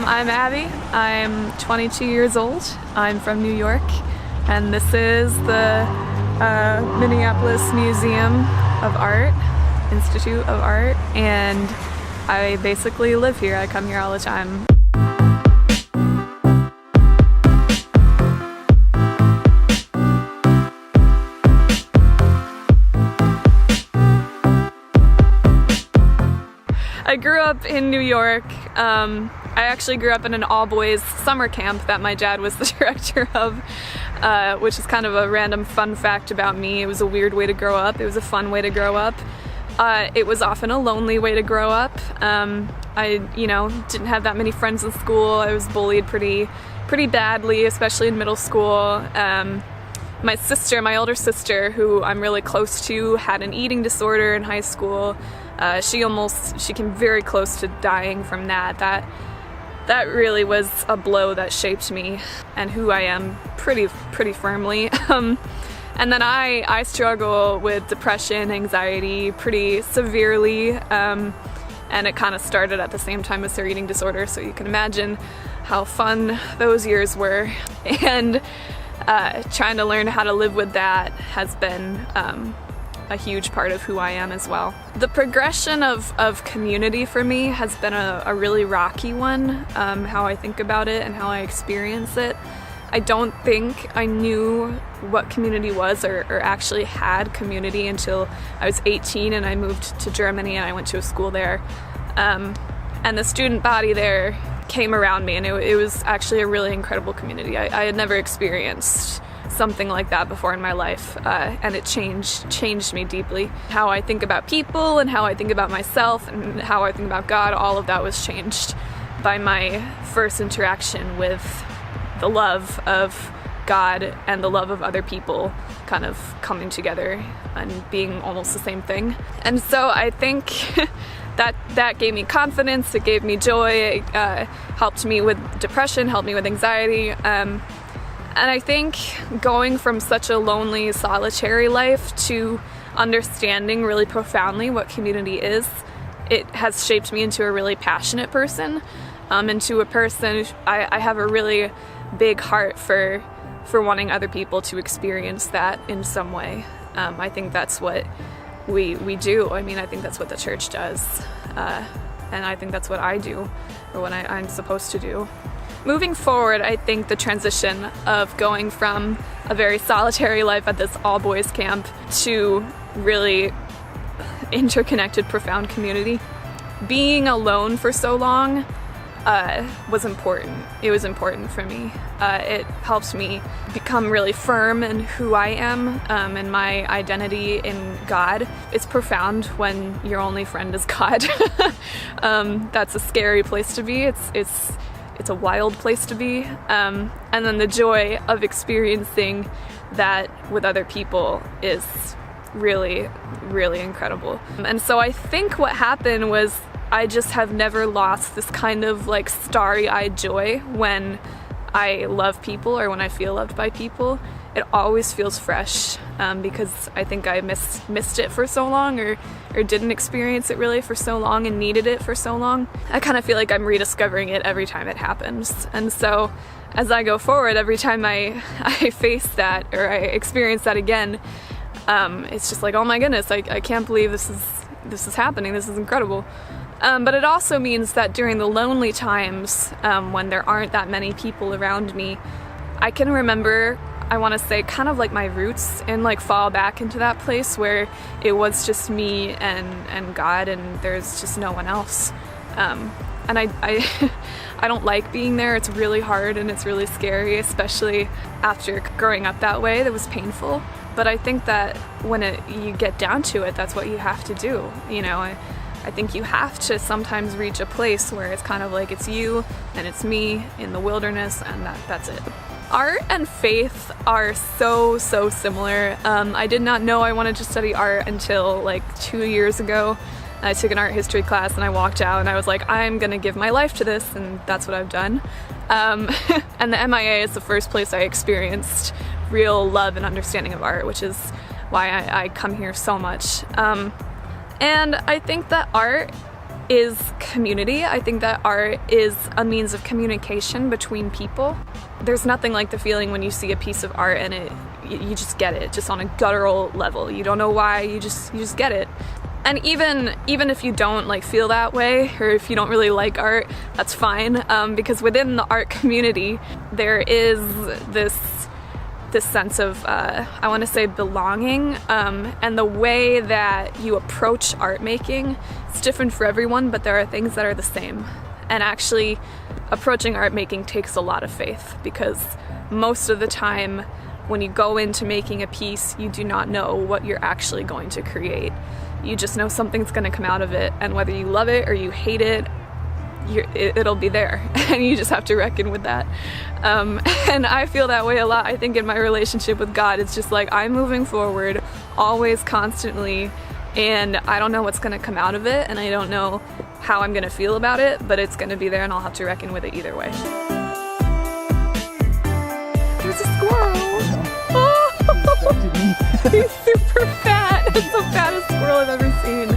I'm Abby. I'm 22 years old. I'm from New York, and this is the Minneapolis Museum of Art, Institute of Art, and I basically live here. I come here all the time. I grew up in New York. I actually grew up in an all-boys summer camp that my dad was the director of, which is kind of a random fun fact about me. It was a weird way to grow up. It was a fun way to grow up. It was often a lonely way to grow up. I, didn't have that many friends in school. I was bullied pretty badly, especially in middle school. My older sister, who I'm really close to, had an eating disorder in high school. She came very close to dying from that. That really was a blow that shaped me and who I am pretty firmly. And then I struggle with depression, anxiety pretty severely, and it kind of started at the same time as her eating disorder, so you can imagine how fun those years were. And trying to learn how to live with that has been a huge part of who I am as well. The progression of community for me has been a really rocky one, how I think about it and how I experience it. I don't think I knew what community was or actually had community until I was 18 and I moved to Germany and I went to a school there. And the student body there came around me, and it was actually a really incredible community. I had never experienced something like that before in my life, and it changed me deeply. How I think about people and how I think about myself and how I think about God, all of that was changed by my first interaction with the love of God and the love of other people kind of coming together and being almost the same thing. And so I think that gave me confidence, it gave me joy, it helped me with depression, helped me with anxiety. And I think going from such a lonely, solitary life to understanding really profoundly what community is, it has shaped me into a really passionate person, into a person. I have a really big heart for wanting other people to experience that in some way. I think that's what we do. I mean, I think that's what the church does, and I think that's what I do, or what I'm supposed to do. Moving forward, I think the transition of going from a very solitary life at this all-boys camp to really interconnected, profound community. Being alone for so long was important. It was important for me. It helped me become really firm in who I am and my identity in God. It's profound when your only friend is God. That's a scary place to be. It's a wild place to be. And then the joy of experiencing that with other people is really, really incredible. And so I think what happened was I just have never lost this kind of like starry-eyed joy when I love people or when I feel loved by people. It always feels fresh because I think I missed it for so long or didn't experience it really for so long and needed it for so long. I kind of feel like I'm rediscovering it every time it happens. And so as I go forward, every time I face that or I experience that again, it's just like, oh my goodness, I can't believe this is happening. This is incredible. But it also means that during the lonely times, when there aren't that many people around me, I can remember, I want to say, kind of like my roots and like fall back into that place where it was just me and God and there's just no one else. And I don't like being there. It's really hard and it's really scary, especially after growing up that way. That was painful. But I think that when you get down to it, that's what you have to do. I think you have to sometimes reach a place where it's kind of like it's you and it's me in the wilderness, and that's it. Art and faith are so similar. I did not know I wanted to study art until like 2 years ago. I took an art history class and I walked out and I was like, I'm gonna give my life to this, and that's what I've done. And the MIA is the first place I experienced real love and understanding of art, which is why I come here so much. And I think that art is community. I think that art is a means of communication between people. There's nothing like the feeling when you see a piece of art and you just get it, just on a guttural level. You don't know why, you just get it. And even if you don't like feel that way, or if you don't really like art, that's fine, because within the art community there is this sense of, I want to say, belonging, and the way that you approach art making is different for everyone, but there are things that are the same. And actually, approaching art making takes a lot of faith, because most of the time when you go into making a piece, you do not know what you're actually going to create. You just know something's going to come out of it, and whether you love it or you hate it, it'll be there, and you just have to reckon with that. And I feel that way a lot. I think in my relationship with God, it's just like I'm moving forward, always, constantly, and I don't know what's going to come out of it, and I don't know how I'm going to feel about it, but it's going to be there, and I'll have to reckon with it either way. There's a squirrel! Oh! He's super fat! It's the fattest squirrel I've ever seen.